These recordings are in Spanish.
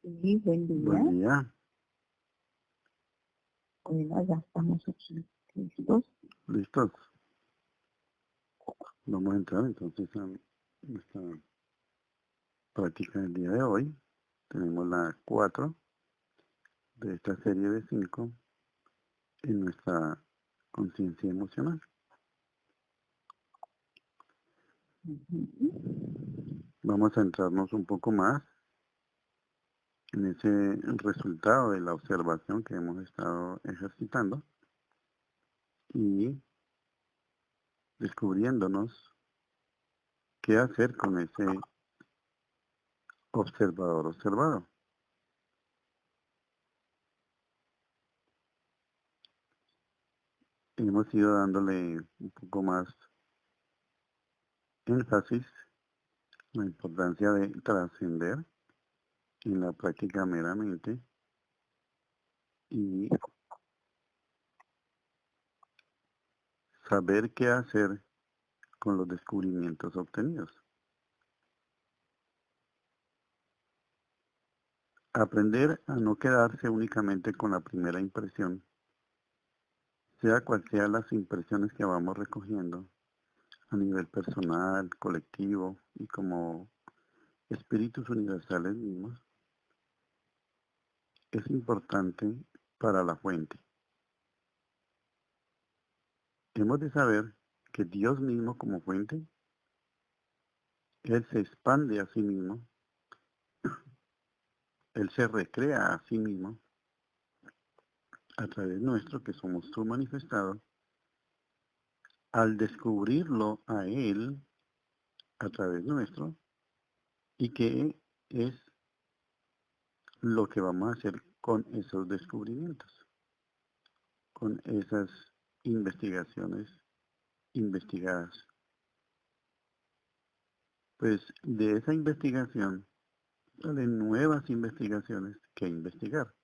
Sí, buen día. Buen día. Bueno, ya estamos aquí listos. ¿Listos? Vamos a entrar entonces a nuestra práctica del día de hoy. Tenemos la 4 de esta serie de 5 en nuestra conciencia emocional. Vamos a centrarnos un poco más en ese resultado de la observación que hemos estado ejercitando y descubriéndonos qué hacer con ese observador observado. Hemos ido dándole un poco más énfasis la importancia de trascender en la práctica meramente y saber qué hacer con los descubrimientos obtenidos. Aprender a no quedarse únicamente con la primera impresión, sea cual sean las impresiones que vamos recogiendo a nivel personal, colectivo y como espíritus universales mismos, es importante para la fuente. Hemos de saber que Dios mismo como fuente, Él se expande a sí mismo, Él se recrea a sí mismo a través nuestro, que somos su manifestado, al descubrirlo a Él a través nuestro, y qué es lo que vamos a hacer con esos descubrimientos, con esas investigaciones investigadas. Pues de esa investigación salen nuevas investigaciones que investigar.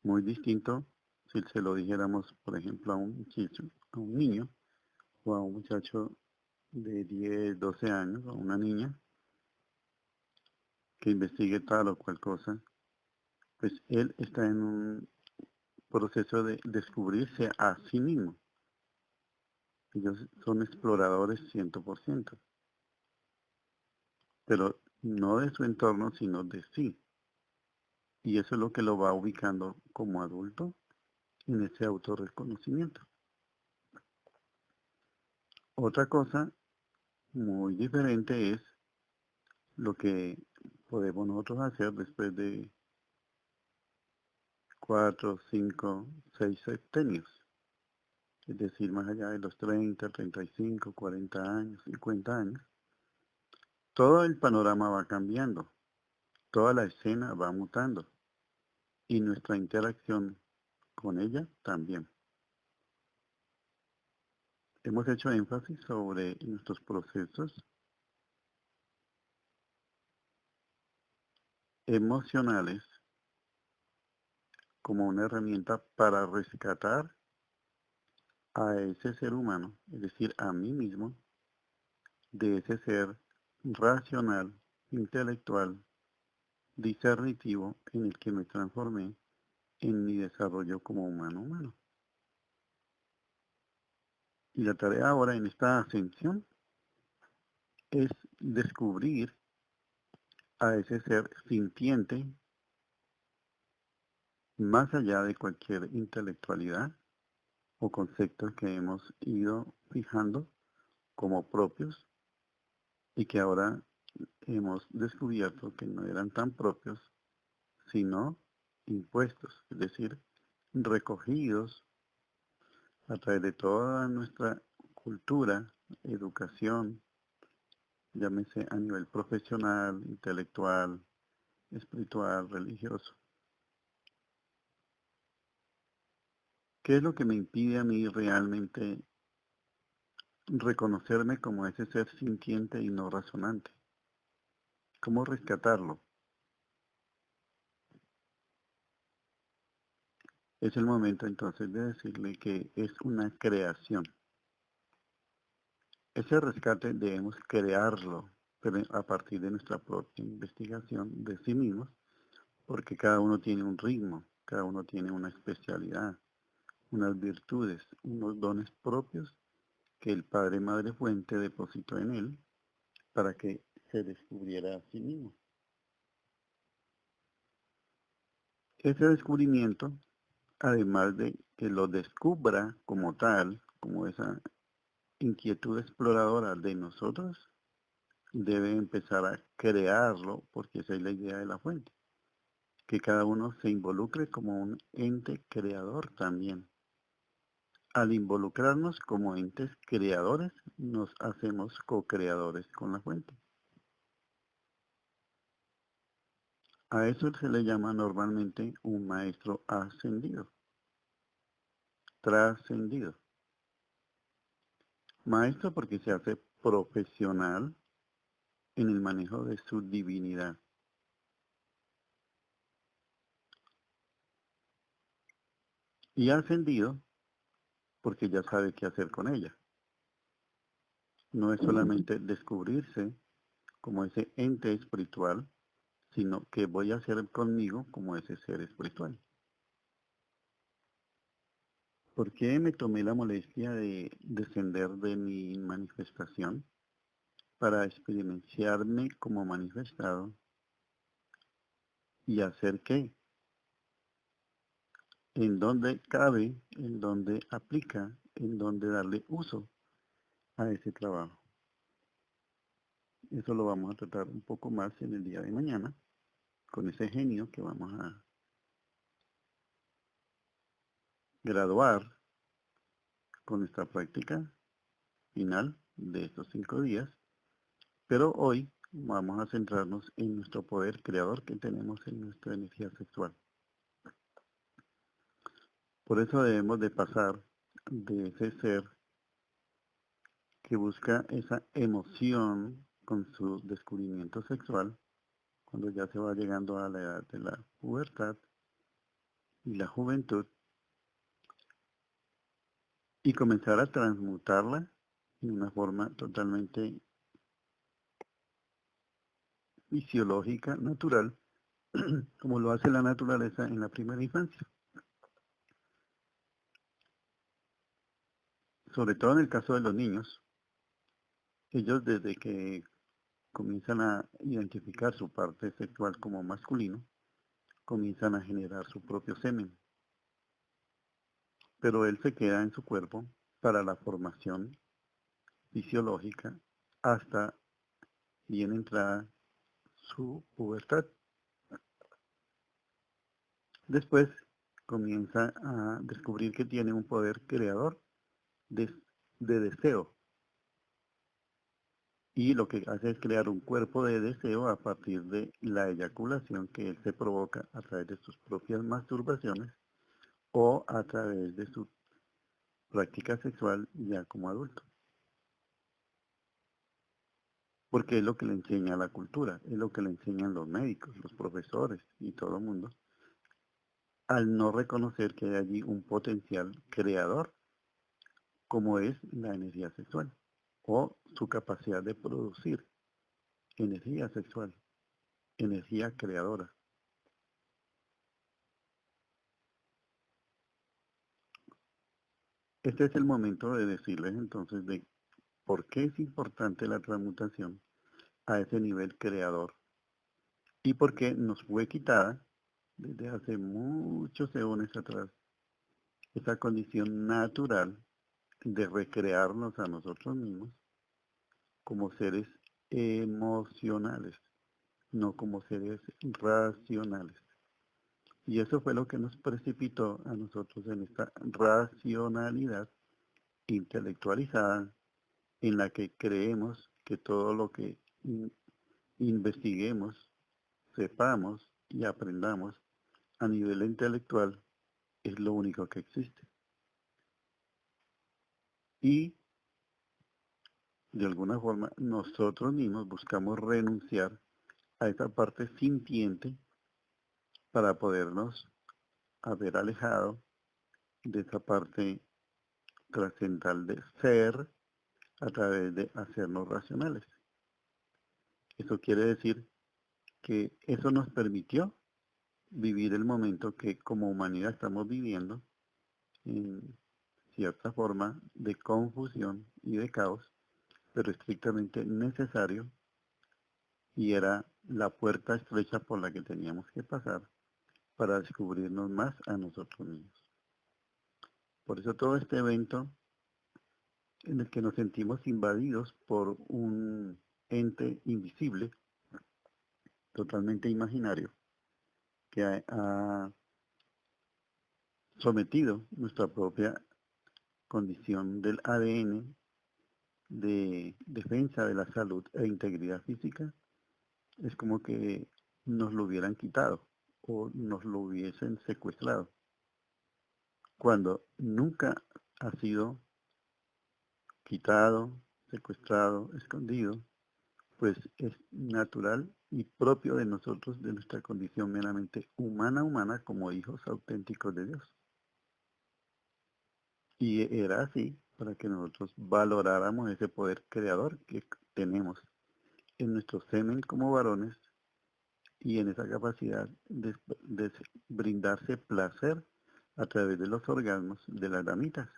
Muy distinto si se lo dijéramos, por ejemplo, a un muchacho, a un niño o a un muchacho de 10, 12 años, o a una niña que investigue tal o cual cosa, pues él está en un proceso de descubrirse a sí mismo. Ellos son exploradores 100%, pero no de su entorno, sino de sí. Y eso es lo que lo va ubicando como adulto en ese autorreconocimiento. Otra cosa muy diferente es lo que podemos nosotros hacer después de 4, 5, 6 septenios. Es decir, más allá de los 30, 35, 40 años, 50 años. Todo el panorama va cambiando, toda la escena va mutando y nuestra interacción con ella también. Hemos hecho énfasis sobre nuestros procesos emocionales como una herramienta para rescatar a ese ser humano, es decir, a mí mismo, de ese ser racional, intelectual, discernitivo en el que me transformé en mi desarrollo como humano. Y la tarea ahora en esta ascensión es descubrir a ese ser sintiente más allá de cualquier intelectualidad o conceptos que hemos ido fijando como propios y que ahora hemos descubierto que no eran tan propios, sino impuestos, es decir, recogidos a través de toda nuestra cultura, educación, llámese a nivel profesional, intelectual, espiritual, religioso. ¿Qué es lo que me impide a mí realmente reconocerme como ese ser sintiente y no razonante? ¿Cómo rescatarlo? Es el momento entonces de decirle que es una creación. Ese rescate debemos crearlo, pero a partir de nuestra propia investigación de sí mismos, porque cada uno tiene un ritmo, cada uno tiene una especialidad, unas virtudes, unos dones propios que el Padre Madre Fuente depositó en él para que se descubriera a sí mismo. Ese descubrimiento, además de que lo descubra como tal, como esa inquietud exploradora de nosotros, debe empezar a crearlo, porque esa es la idea de la fuente, que cada uno se involucre como un ente creador también. Al involucrarnos como entes creadores, nos hacemos co-creadores con la fuente. A eso se le llama normalmente un maestro ascendido, trascendido. Maestro porque se hace profesional en el manejo de su divinidad. Y ascendido porque ya sabe qué hacer con ella. No es solamente descubrirse como ese ente espiritual, sino que voy a hacer conmigo como ese ser espiritual. ¿Por qué me tomé la molestia de descender de mi manifestación para experienciarme como manifestado y hacer qué? En dónde cabe, en dónde aplica, en dónde darle uso a ese trabajo. Eso lo vamos a tratar un poco más en el día de mañana, con ese genio que vamos a graduar con esta práctica final de estos 5 días. Pero hoy vamos a centrarnos en nuestro poder creador que tenemos en nuestra energía sexual. Por eso debemos de pasar de ese ser que busca esa emoción con su descubrimiento sexual, cuando ya se va llegando a la edad de la pubertad y la juventud, y comenzar a transmutarla en una forma totalmente fisiológica, natural, como lo hace la naturaleza en la primera infancia. Sobre todo en el caso de los niños, ellos desde que comienzan a identificar su parte sexual como masculino, comienzan a generar su propio semen. Pero él se queda en su cuerpo para la formación fisiológica hasta bien entrada su pubertad. Después comienza a descubrir que tiene un poder creador de, de deseo. Y lo que hace es crear un cuerpo de deseo a partir de la eyaculación que él se provoca a través de sus propias masturbaciones o a través de su práctica sexual ya como adulto. Porque es lo que le enseña la cultura, es lo que le enseñan los médicos, los profesores y todo el mundo, al no reconocer que hay allí un potencial creador como es la energía sexual o su capacidad de producir energía sexual, energía creadora. Este es el momento de decirles entonces de por qué es importante la transmutación a ese nivel creador y por qué nos fue quitada desde hace muchos eones atrás esa condición natural de recrearnos a nosotros mismos como seres emocionales, no como seres racionales. Y eso fue lo que nos precipitó a nosotros en esta racionalidad intelectualizada en la que creemos que todo lo que investiguemos, sepamos y aprendamos a nivel intelectual es lo único que existe. Y de alguna forma nosotros mismos buscamos renunciar a esa parte sintiente para podernos haber alejado de esa parte trascendental de ser a través de hacernos racionales. Eso quiere decir que eso nos permitió vivir el momento que como humanidad estamos viviendo en cierta forma de confusión y de caos, pero estrictamente necesario, y era la puerta estrecha por la que teníamos que pasar para descubrirnos más a nosotros mismos. Por eso todo este evento en el que nos sentimos invadidos por un ente invisible, totalmente imaginario, que ha sometido nuestra propia condición del ADN de defensa de la salud e integridad física, es como que nos lo hubieran quitado o nos lo hubiesen secuestrado, cuando nunca ha sido quitado, secuestrado, escondido, pues es natural y propio de nosotros, de nuestra condición meramente humana, como hijos auténticos de Dios. Y era así para que nosotros valoráramos ese poder creador que tenemos en nuestro semen como varones y en esa capacidad de brindarse placer a través de los orgasmos de las damitas.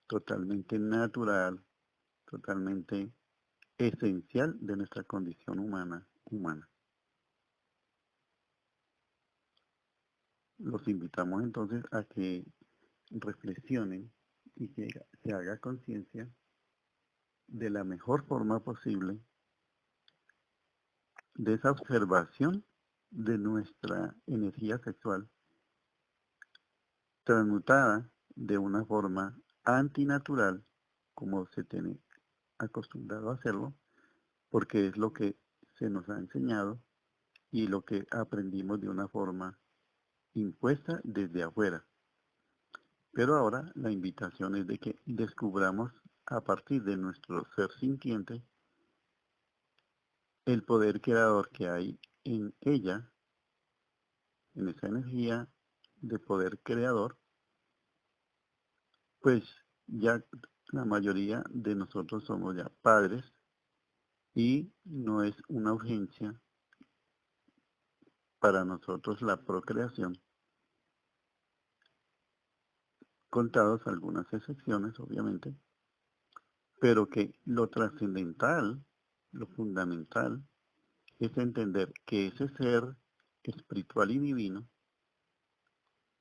Totalmente natural, totalmente esencial de nuestra condición humana. Los invitamos entonces a que reflexionen y que se haga conciencia de la mejor forma posible de esa observación de nuestra energía sexual transmutada de una forma antinatural, como se tiene acostumbrado a hacerlo, porque es lo que se nos ha enseñado y lo que aprendimos de una forma impuesta desde afuera. Pero ahora la invitación es de que descubramos a partir de nuestro ser sintiente el poder creador que hay en ella, en esa energía de poder creador, pues ya la mayoría de nosotros somos ya padres y no es una urgencia para nosotros la procreación, contados algunas excepciones obviamente, pero que lo trascendental, lo fundamental, es entender que ese ser espiritual y divino,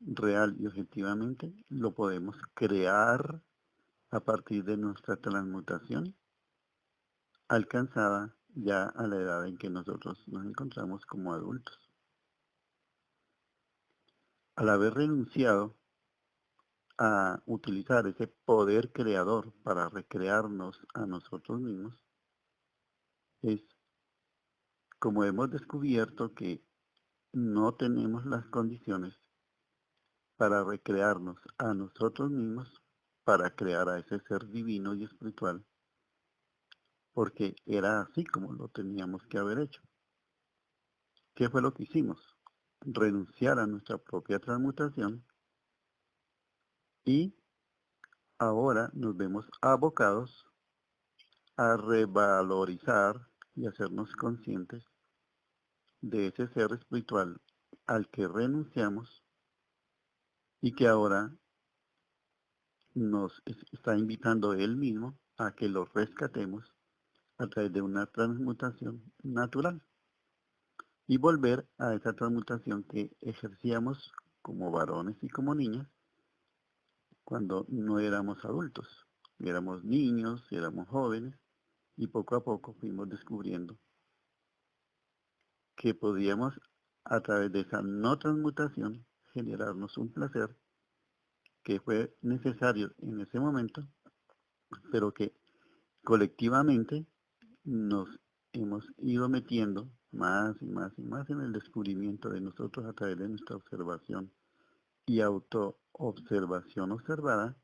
real y objetivamente, lo podemos crear a partir de nuestra transmutación alcanzada ya a la edad en que nosotros nos encontramos como adultos. Al haber renunciado a utilizar ese poder creador para recrearnos a nosotros mismos, es como hemos descubierto que no tenemos las condiciones para recrearnos a nosotros mismos, para crear a ese ser divino y espiritual, porque era así como lo teníamos que haber hecho. ¿Qué fue lo que hicimos? Renunciar a nuestra propia transmutación y ahora nos vemos abocados a revalorizar y hacernos conscientes de ese ser espiritual al que renunciamos y que ahora nos está invitando él mismo a que lo rescatemos a través de una transmutación natural y volver a esa transmutación que ejercíamos como varones y como niñas cuando no éramos adultos. Éramos niños, éramos jóvenes y poco a poco fuimos descubriendo que podíamos a través de esa no transmutación generarnos un placer que fue necesario en ese momento, pero que colectivamente nos hemos ido metiendo más y más y más en el descubrimiento de nosotros a través de nuestra observación y autoobservación observada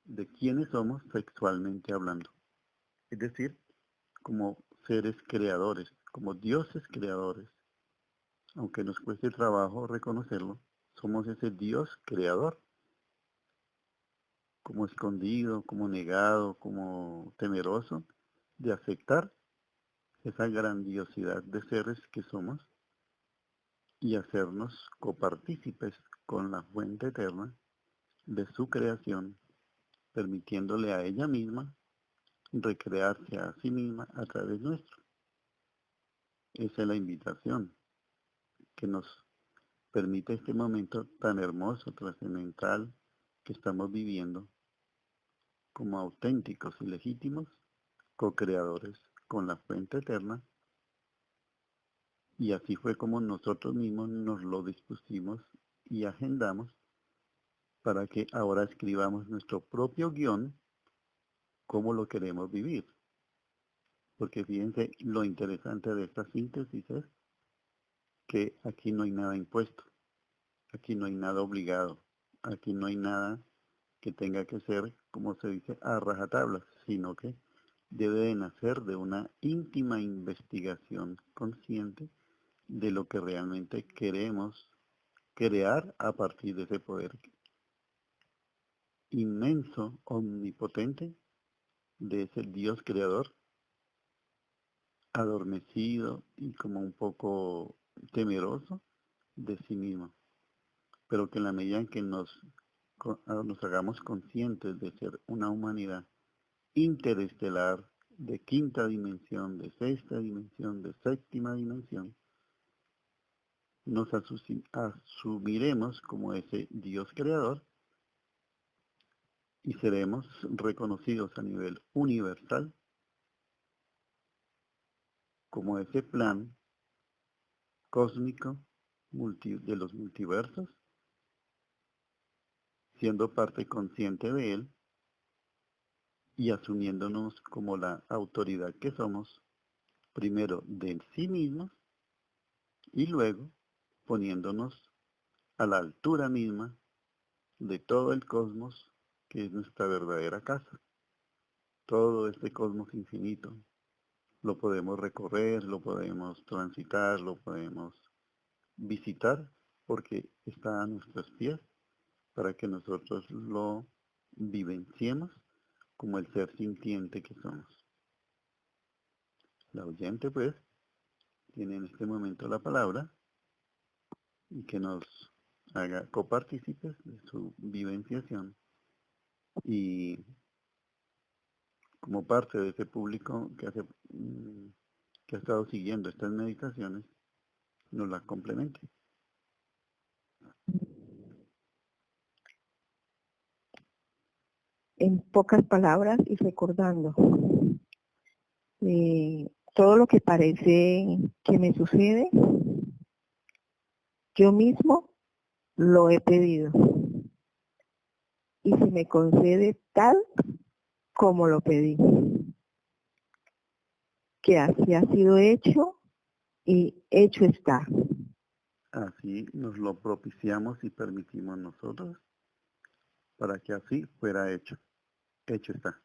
de quiénes somos sexualmente hablando. Es decir, como seres creadores, como dioses creadores. Aunque nos cueste trabajo reconocerlo, somos ese Dios creador como escondido, como negado, como temeroso de aceptar esa grandiosidad de seres que somos y hacernos copartícipes con la fuente eterna de su creación, permitiéndole a ella misma recrearse a sí misma a través nuestro. Esa es la invitación que nos permite este momento tan hermoso, trascendental que estamos viviendo como auténticos y legítimos co-creadores con la fuente eterna. Y así fue como nosotros mismos nos lo dispusimos y agendamos para que ahora escribamos nuestro propio guión, cómo lo queremos vivir. Porque fíjense, lo interesante de esta síntesis es que aquí no hay nada impuesto, aquí no hay nada obligado, aquí no hay nada que tenga que ser, como se dice, a rajatabla, sino que debe de nacer de una íntima investigación consciente de lo que realmente queremos crear a partir de ese poder inmenso, omnipotente, de ese Dios creador, adormecido y como un poco temeroso de sí mismo, pero que en la medida en que nos hagamos conscientes de ser una humanidad interestelar, de quinta dimensión, de sexta dimensión, de séptima dimensión, nos asumiremos como ese Dios creador y seremos reconocidos a nivel universal como ese plan cósmico de los multiversos, siendo parte consciente de él y asumiéndonos como la autoridad que somos, primero de sí mismos y luego poniéndonos a la altura misma de todo el cosmos que es nuestra verdadera casa. Todo este cosmos infinito lo podemos recorrer, lo podemos transitar, lo podemos visitar porque está a nuestros pies para que nosotros lo vivenciemos como el ser sintiente que somos. La oyente pues tiene en este momento la palabra y que nos haga copartícipes de su vivenciación y como parte de ese público que ha estado siguiendo estas meditaciones nos las complemente. En pocas palabras y recordando, todo lo que parece que me sucede, yo mismo lo he pedido y se me concede tal como lo pedí, que así ha sido hecho y hecho está. Así nos lo propiciamos y permitimos nosotros para que así fuera hecho. Hecho está.